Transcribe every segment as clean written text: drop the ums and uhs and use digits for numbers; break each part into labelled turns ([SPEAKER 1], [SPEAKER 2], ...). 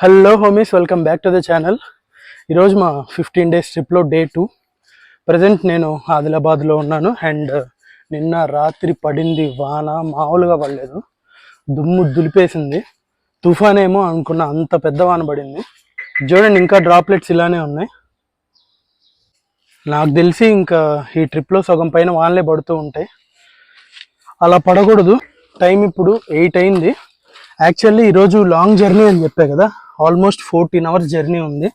[SPEAKER 1] Hello homies, welcome back to the channel. ఈరోజు మా 15 days ట్రిప్లో డే 2. ప్రజెంట్ నేను ఆదిలాబాద్లో ఉన్నాను. అండ్ నిన్న రాత్రి పడింది వాన, మామూలుగా పడలేదు, దుమ్ము దులిపేసింది. తుఫాన్ ఏమో అనుకున్న అంత పెద్ద వాన పడింది. చూడండి, ఇంకా డ్రాప్లెట్స్ ఇలానే ఉన్నాయి. నాకు తెలిసి ఇంకా ఈ ట్రిప్లో సగం పైన వానలే పడుతూ ఉంటాయి. అలా పడకూడదు. టైం ఇప్పుడు 8 అయింది. యాక్చువల్లీ ఈరోజు లాంగ్ జర్నీ అని చెప్పా కదా, ఆల్మోస్ట్ 14 hours జర్నీ ఉంది.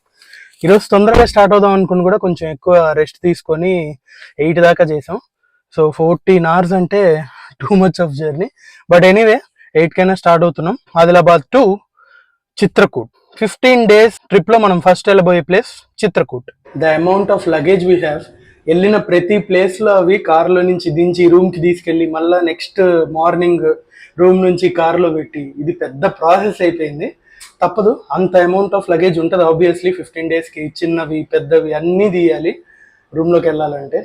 [SPEAKER 1] ఈరోజు తొందరగా స్టార్ట్ అవుదాం అనుకుని కూడా కొంచెం ఎక్కువ రెస్ట్ తీసుకొని 8 దాకా చేసాం. సో 14 hours అంటే too much of journey. But anyway 8 కైనా స్టార్ట్ అవుతున్నాం. ఆదిలాబాద్ టు చిత్రకూట్. 15 days ట్రిప్లో మనం ఫస్ట్ వెళ్ళబోయే place Chitrakoot. The amount of luggage we have, వెళ్ళిన ప్రతి ప్లేస్లో అవి కార్లో నుంచి దించి రూమ్కి తీసుకెళ్ళి మళ్ళీ నెక్స్ట్ మార్నింగ్ రూమ్ నుంచి కార్లో పెట్టి, ఇది పెద్ద ప్రాసెస్ అయిపోయింది. తప్పదు, అంత అమౌంట్ ఆఫ్ లగేజ్ ఉంటుంది ఆబ్వియస్లీ. 15 daysకి చిన్నవి పెద్దవి అన్నీ తీయాలి రూమ్లోకి వెళ్ళాలంటే.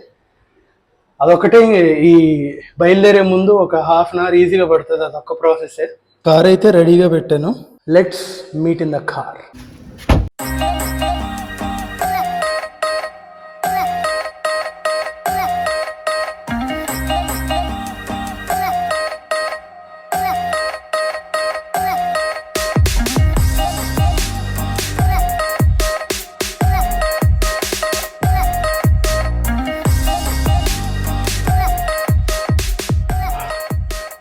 [SPEAKER 1] అదొకటే ఈ బయలుదేరే ముందు ఒక ½ hour ఈజీగా పడుతుంది, అదొక్క ప్రాసెసే. కార్ అయితే రెడీగా పెట్టాను. Let's meet in the car.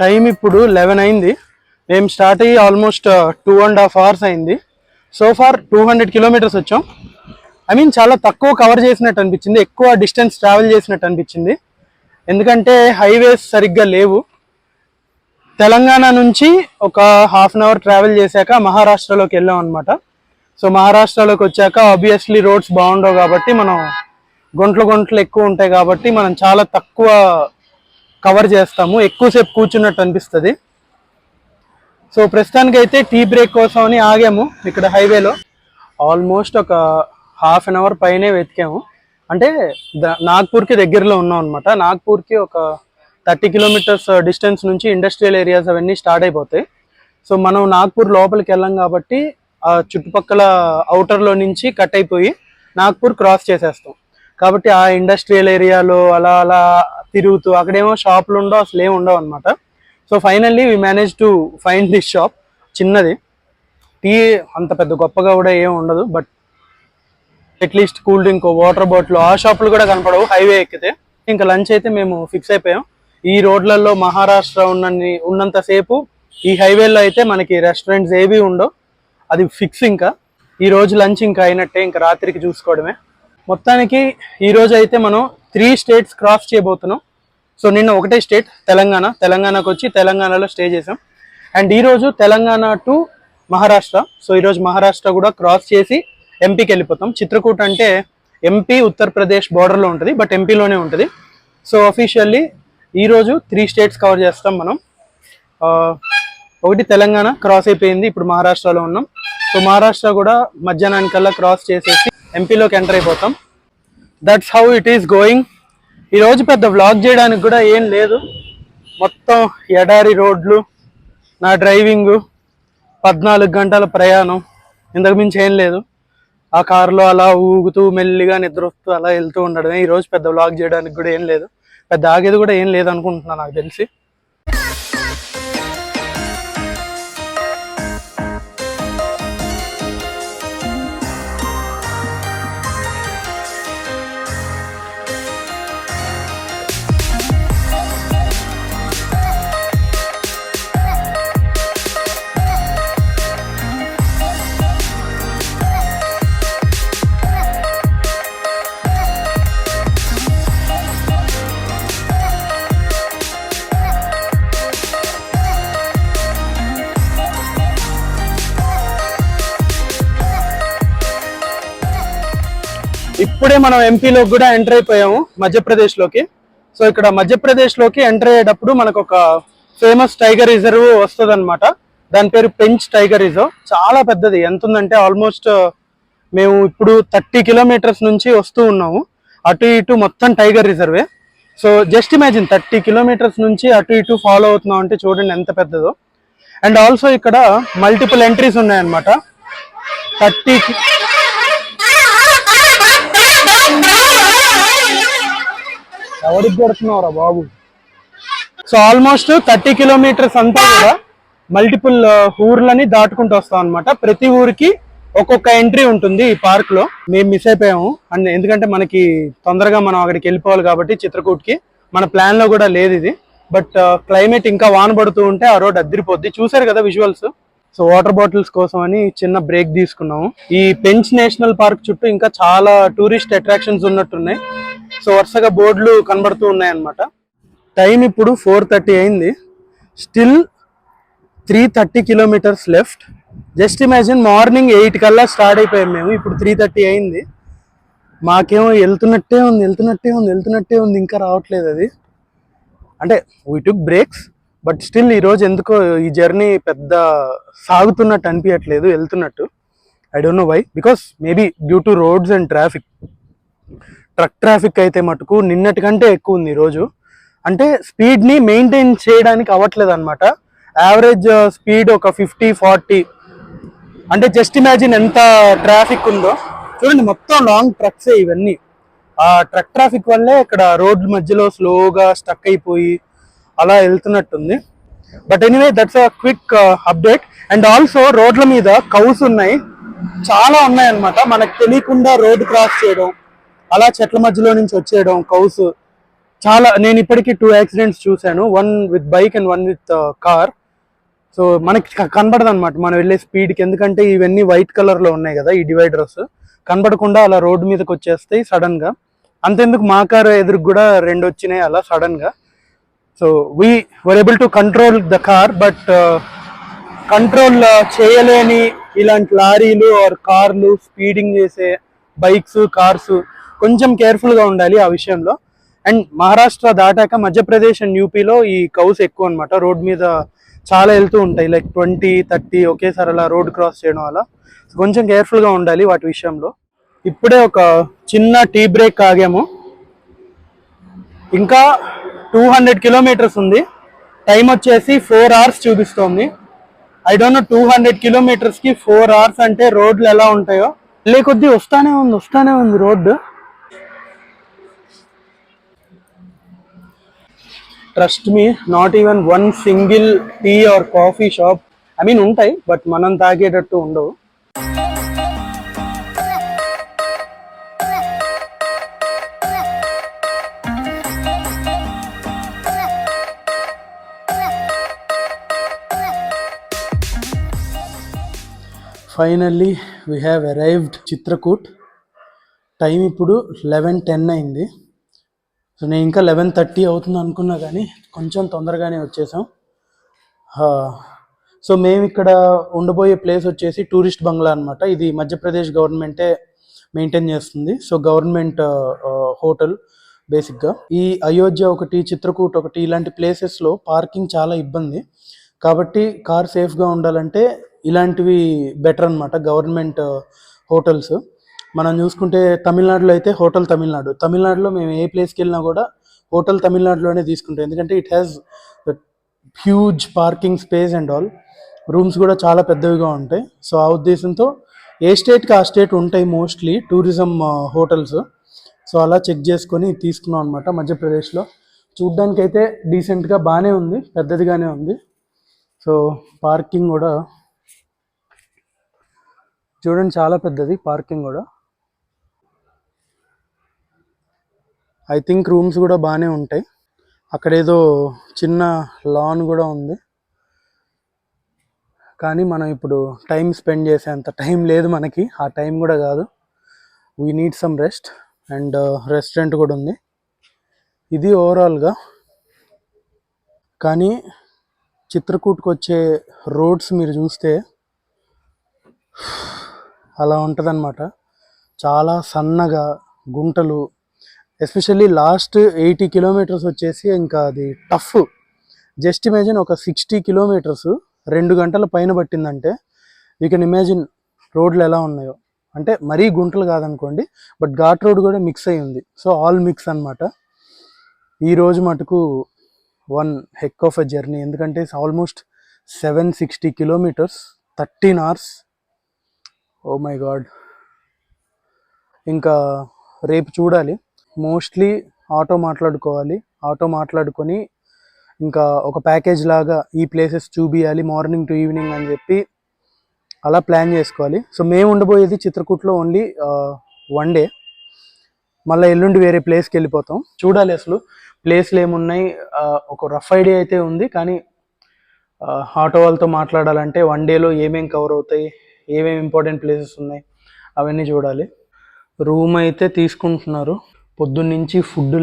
[SPEAKER 1] Time ఇప్పుడు 11 అయింది. మేము స్టార్ట్ అయ్యి ఆల్మోస్ట్ 2.5 hours అయింది. సో ఫార్ 200 kilometers వచ్చాం. చాలా తక్కువ కవర్ చేసినట్టు అనిపించింది, ఎక్కువ డిస్టెన్స్ ట్రావెల్ చేసినట్టు అనిపించింది. ఎందుకంటే హైవేస్ సరిగ్గా లేవు. తెలంగాణ నుంచి ఒక ½ hour ట్రావెల్ చేశాక మహారాష్ట్రలోకి వెళ్ళాం అనమాట. సో మహారాష్ట్రలోకి వచ్చాక ఆబ్వియస్లీ రోడ్స్ బాగుండవు కాబట్టి, మనం గుంటలు ఎక్కువ ఉంటాయి కాబట్టి మనం చాలా తక్కువ కవర్ చేస్తాము, ఎక్కువసేపు కూర్చున్నట్టు అనిపిస్తుంది. సో ప్రస్తుతానికి అయితే టీ బ్రేక్ కోసం అని ఆగాము ఇక్కడ హైవేలో. ఆల్మోస్ట్ ఒక ½ hour పైనే వెతికాము. అంటే నాగ్పూర్కి దగ్గరలో ఉన్నాం అనమాట. నాగ్పూర్కి ఒక 30 kilometers డిస్టెన్స్ నుంచి ఇండస్ట్రియల్ ఏరియాస్ అవన్నీ స్టార్ట్ అయిపోతాయి. సో మనం నాగ్పూర్ లోపలికి వెళ్ళాం కాబట్టి ఆ చుట్టుపక్కల అవుటర్లో నుంచి కట్ అయిపోయి నాగ్పూర్ క్రాస్ చేసేస్తాం. కాబట్టి ఆ ఇండస్ట్రియల్ ఏరియాలో అలా తిరుగుతూ, అక్కడేమో షాపులు ఉండవు, అసలు ఏమి ఉండవు అనమాట. So finally we manage to find this shop. చిన్నది, టీ అంత పెద్ద గొప్పగా కూడా ఏమి ఉండదు, but at least cool drink, water bottle, ఆ షాపులు కూడా కనపడవు హైవే ఎక్కితే. ఇంకా లంచ్ అయితే మేము ఫిక్స్ అయిపోయాం. ఈ రోడ్లలో మహారాష్ట్ర ఉన్నంతసేపు ఈ హైవేలో అయితే మనకి రెస్టారెంట్స్ ఏవి ఉండవు, అది ఫిక్స్. ఇంకా ఈరోజు లంచ్ ఇంకా అయినట్టే, ఇంకా రాత్రికి చూసుకోవడమే. మొత్తానికి ఈరోజు అయితే మనం 3 states క్రాస్ చేయబోతున్నాం. సో నిన్న ఒకటే స్టేట్ తెలంగాణకు వచ్చి తెలంగాణలో స్టే చేసాం. అండ్ ఈరోజు తెలంగాణ టు మహారాష్ట్ర. సో ఈరోజు మహారాష్ట్ర కూడా క్రాస్ చేసి ఎంపీకి వెళ్ళిపోతాం. చిత్రకూట్ అంటే ఎంపీ ఉత్తరప్రదేశ్ బార్డర్లో ఉంటుంది, బట్ ఎంపీలోనే ఉంటుంది. సో అఫీషియల్లీ ఈరోజు 3 states కవర్ చేస్తాం మనం. ఒకటి తెలంగాణ క్రాస్ అయిపోయింది, ఇప్పుడు మహారాష్ట్రలో ఉన్నాం. సో మహారాష్ట్ర కూడా మధ్యాహ్నానికల్లా క్రాస్ చేసేసి ఎంపీలోకి ఎంటర్ అయిపోతాం. That's how it is going. ఈరోజు పెద్ద వ్లాగ్ చేయడానికి కూడా ఏం లేదు, మొత్తం ఎడారి రోడ్లు, నా డ్రైవింగు, 14 గంటల ప్రయాణం, ఇంతకు మించి ఏం లేదు. ఆ కారులో అలా ఊగుతూ మెల్లిగా నిద్ర వస్తూ అలా వెళ్తూ ఉండడమే. ఈరోజు పెద్ద వ్లాగ్ చేయడానికి కూడా ఏం లేదు, పెద్ద ఆగేది కూడా ఏం లేదు అనుకుంటున్నాను నాకు తెలిసి. ఇప్పుడే మనం ఎంపీలోకి కూడా ఎంటర్ అయిపోయాము, మధ్యప్రదేశ్లోకి. సో ఇక్కడ మధ్యప్రదేశ్లోకి ఎంటర్ అయ్యేటప్పుడు మనకు ఒక ఫేమస్ టైగర్ రిజర్వ్ వస్తుంది అనమాట. దాని పేరు పెంచ్ టైగర్ రిజర్వ్. చాలా పెద్దది. ఎంత ఉందంటే ఆల్మోస్ట్ మేము ఇప్పుడు 30 kilometers నుంచి వస్తూ ఉన్నాము. అటు ఇటు మొత్తం tiger రిజర్వే. So just imagine 30 kilometers నుంచి అటు ఇటు ఫాలో అవుతున్నాం అంటే చూడండి ఎంత పెద్దదో. అండ్ ఆల్సో ఇక్కడ మల్టిపుల్ ఎంట్రీస్ ఉన్నాయన్నమాట. 30 ఎవరికి కొడుతున్నావురా బాబు. సో ఆల్మోస్ట్ 30 కిలోమీటర్స్ అంతా కూడా మల్టిపుల్ ఊర్లని దాటుకుంటూ వస్తాం అనమాట. ప్రతి ఊరికి ఒక్కొక్క ఎంట్రీ ఉంటుంది ఈ పార్క్ లో. మేము మిస్ అయిపోయాము అండ్ ఎందుకంటే మనకి తొందరగా మనం అక్కడికి వెళ్ళిపోవాలి కాబట్టి చిత్రకూట్కి. మన ప్లాన్ లో కూడా లేదు ఇది. బట్ క్లైమేట్ ఇంకా వాన పడుతూ ఉంటే ఆ రోడ్ అద్దరిపోద్ది. చూసారు కదా విజువల్స్. సో వాటర్ బాటిల్స్ కోసం అని చిన్న బ్రేక్ తీసుకున్నాము. ఈ పెంచ్ నేషనల్ పార్క్ చుట్టూ ఇంకా చాలా టూరిస్ట్ అట్రాక్షన్స్ ఉన్నట్టున్నాయి. సో వరుసగా బోర్డులు కనబడుతూ ఉన్నాయి అన్నమాట. టైం ఇప్పుడు 4:30 అయింది. Still 330 kilometres left. Just imagine morning 8 కల్లా స్టార్ట్ అయిపోయాం మేము. ఇప్పుడు 3:30 అయింది. మాకేమో వెళ్తున్నట్టే ఉంది ఇంకా రావట్లేదు అది. అంటే we took breaks but still ఈరోజు ఎందుకో ఈ జర్నీ పెద్ద సాగుతున్నట్టు అనిపించట్లేదు, వెళ్తున్నట్టు. I don't know why. Because maybe due to roads and traffic. Truck traffic అయితే మటుకు నిన్నటి కంటే ఎక్కువ ఉంది ఈరోజు. అంటే స్పీడ్ని మెయింటైన్ చేయడానికి అవ్వట్లేదు అనమాట. యావరేజ్ స్పీడ్ ఒక 50-40. అంటే జస్ట్ ఇమాజిన్ ఎంత ట్రాఫిక్ ఉందో చూడండి. మొత్తం లాంగ్ ట్రక్సే ఇవన్నీ. ఆ ట్రక్ ట్రాఫిక్ వల్లే ఇక్కడ రోడ్ల మధ్యలో స్లోగా స్టక్ అయిపోయి అలా వెళ్తున్నట్టుంది. But anyway that's a quick update. And also రోడ్ల మీద కౌస్ ఉన్నాయి, చాలా ఉన్నాయి అన్నమాట. మనకు తెలియకుండా రోడ్ క్రాస్ చేయడం, అలా చెట్ల మధ్యలో నుంచి వచ్చేయడం కౌస్ చాలా. నేను ఇప్పటికీ 2 యాక్సిడెంట్స్ చూశాను, 1 with bike and 1 with car. So మనకి కనబడదు అనమాట మనం వెళ్ళే స్పీడ్కి, ఎందుకంటే ఇవన్నీ వైట్ కలర్లో ఉన్నాయి కదా ఈ డివైడర్స్. కనబడకుండా అలా రోడ్డు మీదకి వచ్చేస్తాయి సడన్గా. అంతెందుకు మా కార్ ఎదురుకు కూడా 2 వచ్చినాయి అలా సడన్గా. So we were able to control the car. But control చేయలేని ఇలాంటి లారీలు ఆర్ కార్లు, స్పీడింగ్ చేసే బైక్స్, కార్స్ కొంచెం కేర్ఫుల్గా ఉండాలి ఆ విషయంలో. అండ్ మహారాష్ట్ర దాటాక మధ్యప్రదేశ్ అండ్ యూపీలో ఈ కౌస్ ఎక్కువ అనమాట. రోడ్ మీద చాలా వెళ్తూ ఉంటాయి, లైక్ 20-30 ఒకేసారి అలా రోడ్ క్రాస్ చేయడం అలా. కొంచెం కేర్ఫుల్గా ఉండాలి వాటి విషయంలో. ఇప్పుడే ఒక చిన్న టీ బ్రేక్ ఆగాము. ఇంకా 200 కిలోమీటర్స్ ఉంది. టైం వచ్చేసి 4 hours చూపిస్తోంది. ఐ డోంట్ నో 200 కిలోమీటర్స్కి 4 hours అంటే రోడ్లు ఎలా ఉంటాయో. వెళ్ళే కొద్దీ వస్తానే ఉంది road. Trust me, not even 1 single tea or coffee shop, I mean ఉంటాయి బట్ మనం తాగేటట్టు ఉండవు. Finally we have arrived Chitrakoot. Time ఇప్పుడు 11:10 అయింది. సో నేను ఇంకా 11:30 అవుతుంది అనుకున్నా కానీ కొంచెం తొందరగానే వచ్చేసాం. సో మేము ఇక్కడ ఉండబోయే ప్లేస్ వచ్చేసి టూరిస్ట్ బంగ్లా అనమాట. ఇది మధ్యప్రదేశ్ గవర్నమెంటే మెయింటైన్ చేస్తుంది. సో గవర్నమెంట్ హోటల్ బేసిక్గా. ఈ అయోధ్య ఒకటి, చిత్రకూట్ ఒకటి, ఇలాంటి ప్లేసెస్లో పార్కింగ్ చాలా ఇబ్బంది. కాబట్టి కార్ సేఫ్గా ఉండాలంటే ఇలాంటివి బెటర్ అనమాట, గవర్నమెంట్ హోటల్స్. మనం చూసుకుంటే తమిళనాడులో అయితే హోటల్ తమిళనాడులో మేము ఏ ప్లేస్కి వెళ్ళినా కూడా హోటల్ తమిళనాడులోనే తీసుకుంటాం, ఎందుకంటే it has huge parking space and all. Rooms కూడా చాలా పెద్దవిగా ఉంటాయి. సో ఆ ఉద్దేశంతో ఏ స్టేట్కి ఆ స్టేట్ ఉంటాయి మోస్ట్లీ టూరిజం హోటల్స్. సో అలా చెక్ చేసుకొని తీసుకున్నాం అనమాట మధ్యప్రదేశ్లో. చూడ్డానికి అయితే డీసెంట్గా బాగానే ఉంది, పెద్దదిగానే ఉంది. సో పార్కింగ్ కూడా చూడండి, చాలా పెద్దది పార్కింగ్ కూడా. ఐ థింక్ రూమ్స్ కూడా బాగానే ఉంటాయి. అక్కడ ఏదో చిన్న లాన్ కూడా ఉంది, కానీ మనం ఇప్పుడు టైం స్పెండ్ చేసేంత టైం లేదు మనకి. ఆ టైం కూడా కాదు, we need some rest. And restaurant కూడా ఉంది. ఇది ఓవరాల్గా. కానీ చిత్రకూట్కి వచ్చే రోడ్స్ మీరు చూస్తే అలా ఉంటుందన్నమాట. చాలా సన్నగా గుంటలు, ఎస్పెషల్లీ లాస్ట్ 80 కిలోమీటర్స్ వచ్చేసి ఇంకా అది టఫ్. జస్ట్ ఇమాజిన్ ఒక 60 కిలోమీటర్స్ 2 గంటల పైన పట్టిందంటే యూ కెన్ ఇమాజిన్ రోడ్లు ఎలా ఉన్నాయో. అంటే మరీ గుంటలు కాదనుకోండి, బట్ ఘాట్ రోడ్ కూడా మిక్స్ అయి ఉంది. సో ఆల్ మిక్స్ అనమాట. ఈరోజు మటుకు 1 హెక్ ఆఫ్ ఎ జర్నీ, ఎందుకంటే almost 760 kilometres, 13 hours. Oh my god, ఇంకా రేపు చూడాలి. మోస్ట్లీ ఆటో మాట్లాడుకోవాలి, ఆటో మాట్లాడుకొని ఇంకా ఒక ప్యాకేజ్ లాగా ఈ ప్లేసెస్ చూపియాలి మార్నింగ్ టు ఈవినింగ్ అని చెప్పి అలా ప్లాన్ చేసుకోవాలి. సో మేము ఉండబోయేది చిత్రకూట్లో ఓన్లీ 1 డే, మళ్ళీ ఎల్లుండి వేరే ప్లేస్కి వెళ్ళిపోతాం. చూడాలి అసలు ప్లేస్లు ఏమున్నాయి. ఒక రఫ్ ఐడియా అయితే ఉంది, కానీ ఆటో వాళ్ళతో మాట్లాడాలంటే 1 డేలో ఏమేమి కవర్ అవుతాయి, ఏమేమి ఇంపార్టెంట్ ప్లేసెస్ ఉన్నాయి అవన్నీ చూడాలి. రూమ్ అయితే తీసుకుంటున్నారు. పొద్దున్నుంచి ఫుడ్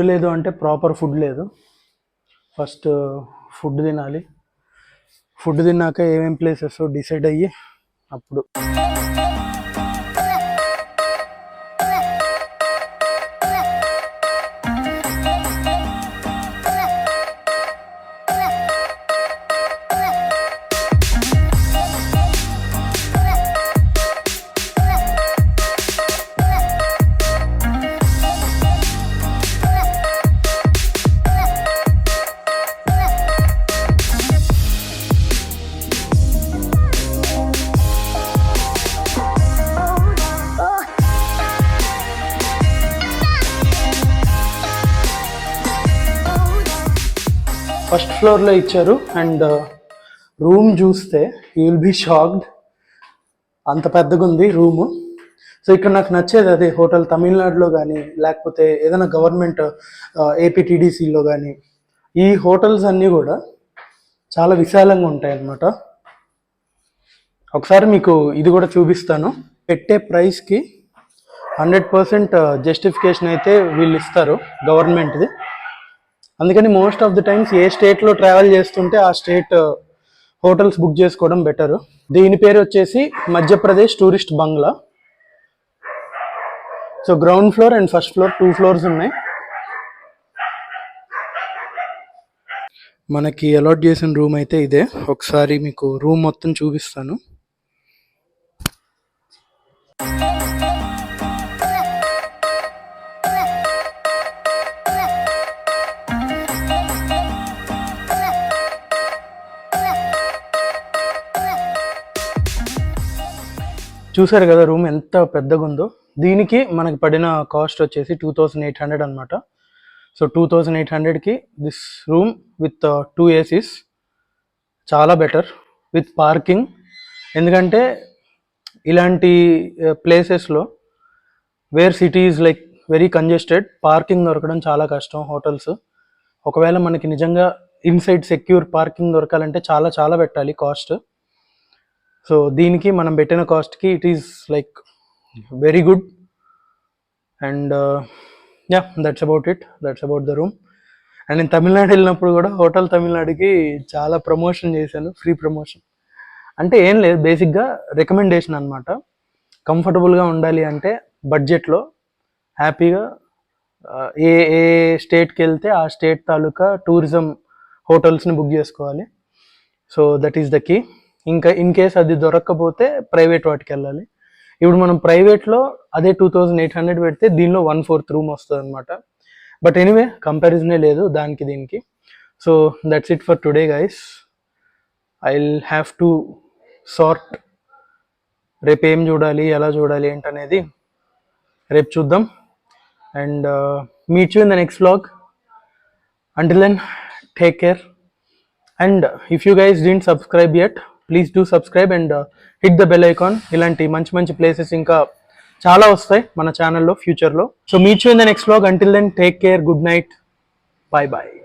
[SPEAKER 1] లేదు అంటే ప్రాపర్ ఫుడ్ లేదు. ఫస్ట్ ఫుడ్ తినాలి, ఫుడ్ తిన్నాక ఏమేమి ప్లేసెస్ డిసైడ్ అయ్యి అప్పుడు. ఫస్ట్ ఫ్లోర్లో ఇచ్చారు అండ్ రూమ్ చూస్తే యూ విల్ బీ షాక్డ్, అంత పెద్దగా ఉంది రూము. సో ఇక్కడ నాకు నచ్చేది అదే, హోటల్ తమిళనాడులో కానీ లేకపోతే ఏదైనా గవర్నమెంట్ ఏపీటీడీసీలో కానీ ఈ హోటల్స్ అన్నీ కూడా చాలా విశాలంగా ఉంటాయి అన్నమాట. ఒకసారి మీకు ఇది కూడా చూపిస్తాను. పెట్టే ప్రైస్కి 100% జస్టిఫికేషన్ అయితే వీళ్ళు ఇస్తారు గవర్నమెంట్ది. అందుకని మోస్ట్ ఆఫ్ ది టైమ్స్ ఏ స్టేట్లో ట్రావెల్ చేస్తుంటే ఆ స్టేట్ హోటల్స్ బుక్ చేసుకోవడం బెటరు. దీని పేరు వచ్చేసి Madhya Pradesh tourist Bangla. So ground floor and first floor 2 floors ఉన్నాయి. మనకి అలాట్ చేసిన రూమ్ అయితే ఇదే. ఒకసారి మీకు రూమ్ మొత్తం చూపిస్తాను. చూసారు కదా రూమ్ ఎంత పెద్దగా ఉందో. దీనికి మనకి పడిన కాస్ట్ వచ్చేసి 2800 అనమాట. సో 2800కి దిస్ రూమ్ విత్ 2 ఏసీస్ చాలా బెటర్, విత్ పార్కింగ్. ఎందుకంటే ఇలాంటి ప్లేసెస్లో where city is like very congested, parking దొరకడం చాలా కష్టం హోటల్స్. ఒకవేళ మనకి నిజంగా ఇన్సైడ్ సెక్యూర్ పార్కింగ్ దొరకాలంటే చాలా చాలా పెట్టాలి కాస్ట్. సో దీనికి మనం పెట్టిన కాస్ట్కి it is like very good. And yeah, that's about it, that's about the room. And నేను తమిళనాడు వెళ్ళినప్పుడు కూడా హోటల్ తమిళనాడుకి చాలా ప్రమోషన్ చేశాను, ఫ్రీ ప్రమోషన్. అంటే ఏం లేదు, బేసిక్గా రికమెండేషన్ అనమాట. కంఫర్టబుల్గా ఉండాలి అంటే బడ్జెట్లో హ్యాపీగా ఏ ఏ స్టేట్కి వెళ్తే ఆ స్టేట్ తాలూకా టూరిజం హోటల్స్ని బుక్ చేసుకోవాలి. So that is the key. ఇంకా ఇన్ కేస్ అది దొరక్కపోతే ప్రైవేట్ వాటికి వెళ్ళాలి. ఇప్పుడు మనం ప్రైవేట్లో అదే 2800 పెడితే దీనిలో 1/4 రూమ్ వస్తుంది అనమాట. బట్ ఎనీవే కంపారిజనే లేదు దానికి దీనికి. So that's it for today guys. I will have to sort రేపు ఏం చూడాలి, ఎలా చూడాలి ఏంటనేది రేపు చూద్దాం. And meet you in the next vlog. Until then, take care. And if you guys didn't subscribe yet, please do subscribe and hit the bell icon. ఇలాంటి మంచి మంచి ప్లేసెస్ ఇంకా చాలా వస్తాయి మన ఛానల్లో ఫ్యూచర్లో. So meet you in the next vlog. Until then, take care, good night, bye bye.